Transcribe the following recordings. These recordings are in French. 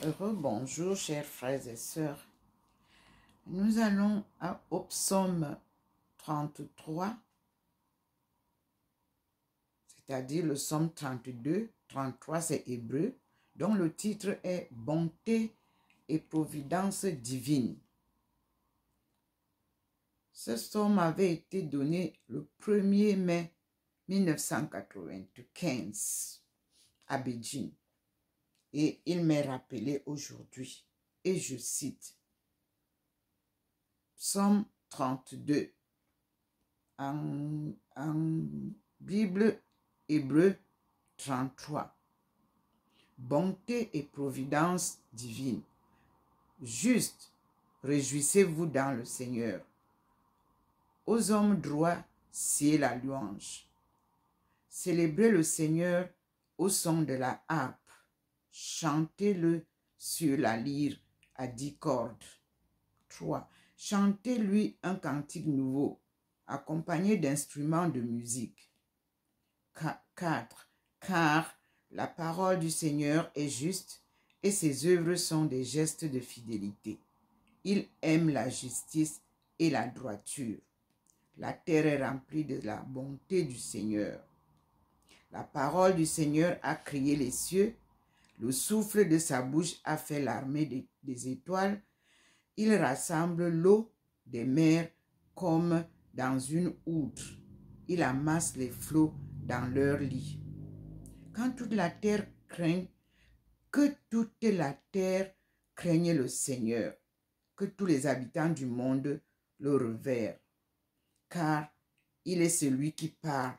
Bonjour, chers frères et sœurs. Nous allons au psaume 33, c'est-à-dire le psaume 32. 33, c'est hébreu, dont le titre est « Bonté et providence divine ». Ce psaume avait été donné le 1er mai 1995 à Beijing. Et il m'est rappelé aujourd'hui, et je cite, Psaume 32, en Bible hébreu 33. Bonté et providence divine. Juste, réjouissez-vous dans le Seigneur. Aux hommes droits, sciez la louange. Célébrez le Seigneur au son de la harpe. Chantez-le sur la lyre à 10 cordes. 3. Chantez-lui un cantique nouveau, accompagné d'instruments de musique. 4. Car la parole du Seigneur est juste et ses œuvres sont des gestes de fidélité. Il aime la justice et la droiture. La terre est remplie de la bonté du Seigneur. La parole du Seigneur a créé les cieux. Le souffle de sa bouche a fait l'armée des étoiles. Il rassemble l'eau des mers comme dans une outre. Il amasse les flots dans leur lit. Quand toute la terre craigne, que toute la terre craigne le Seigneur, que tous les habitants du monde le révèrent. Car il est celui qui parle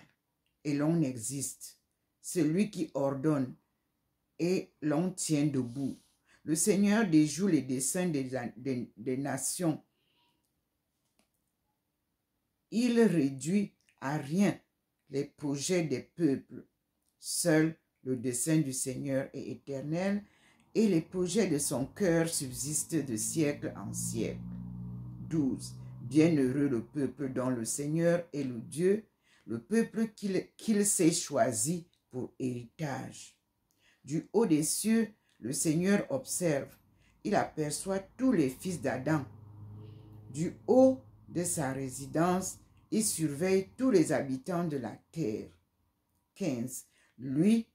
et l'on existe, celui qui ordonne et l'on tient debout. Le Seigneur déjoue les desseins des nations. Il réduit à rien les projets des peuples. Seul le dessein du Seigneur est éternel et les projets de son cœur subsistent de siècle en siècle. 12. Bienheureux le peuple dont le Seigneur est le Dieu, le peuple qu'il s'est choisi pour héritage. Du haut des cieux, le Seigneur observe. Il aperçoit tous les fils d'Adam. Du haut de sa résidence, il surveille tous les habitants de la terre. 15. Lui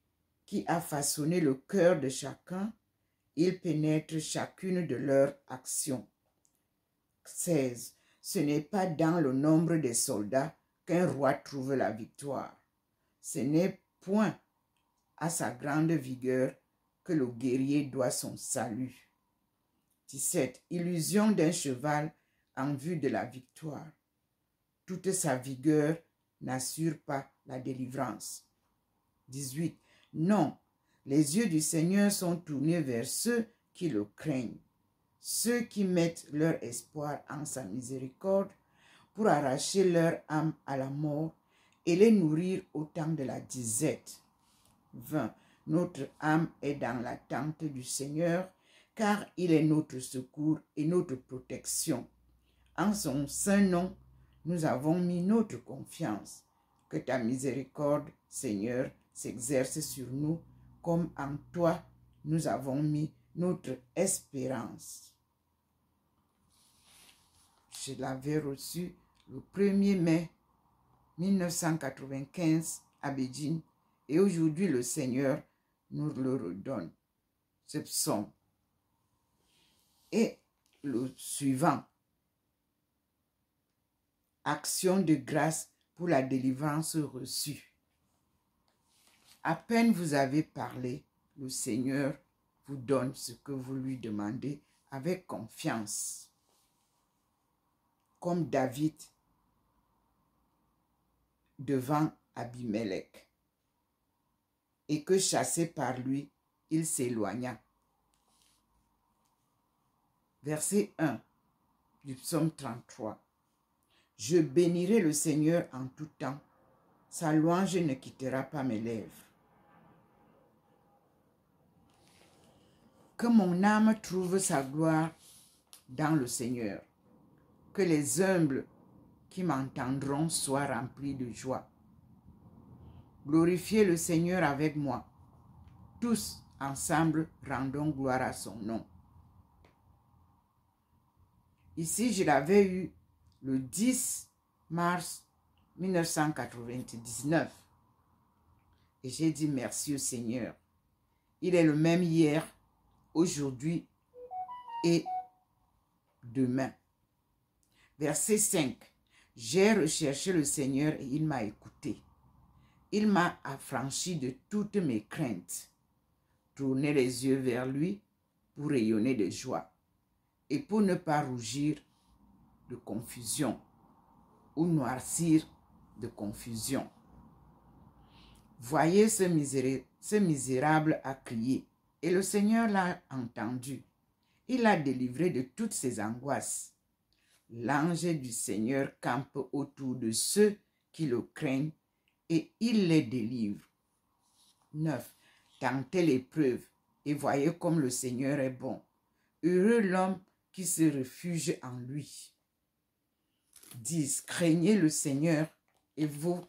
qui a façonné le cœur de chacun, il pénètre chacune de leurs actions. 16. Ce n'est pas dans le nombre des soldats qu'un roi trouve la victoire. Ce n'est point à sa grande vigueur que le guerrier doit son salut. 17. Illusion d'un cheval en vue de la victoire. Toute sa vigueur n'assure pas la délivrance. 18. Non, les yeux du Seigneur sont tournés vers ceux qui le craignent, ceux qui mettent leur espoir en sa miséricorde pour arracher leur âme à la mort et les nourrir au temps de la disette. 20. Notre âme est dans l'attente du Seigneur, car il est notre secours et notre protection. En son saint nom, nous avons mis notre confiance. Que ta miséricorde, Seigneur, s'exerce sur nous, comme en toi nous avons mis notre espérance. Je l'avais reçu le 1er mai 1995 à Beijing et aujourd'hui le Seigneur nous le redonne, ce psaume. Et le suivant, action de grâce pour la délivrance reçue. À peine vous avez parlé, le Seigneur vous donne ce que vous lui demandez avec confiance. Comme David devant Abimelech. Et que chassé par lui, il s'éloigna. Verset 1 du psaume 33. Je bénirai le Seigneur en tout temps. Sa louange ne quittera pas mes lèvres. Que mon âme trouve sa gloire dans le Seigneur. Que les humbles qui m'entendront soient remplis de joie. Glorifiez le Seigneur avec moi. Tous Ensemble, rendons gloire à son nom. Ici, je l'avais eu le 10 mars 1999. Et j'ai dit merci au Seigneur. Il est le même hier, aujourd'hui et demain. Verset 5. J'ai recherché le Seigneur et il m'a écouté. Il m'a affranchi de toutes mes craintes. Tournez les yeux vers lui pour rayonner de joie et pour ne pas rougir de confusion ou noircir de confusion. Voyez ce misérable a crié et le Seigneur l'a entendu. Il l'a délivré de toutes ses angoisses. L'ange du Seigneur campe autour de ceux qui le craignent et il les délivre. 9. Tentez l'épreuve et voyez comme le Seigneur est bon. Heureux l'homme qui se réfugie en lui. 10. Craignez le Seigneur et vous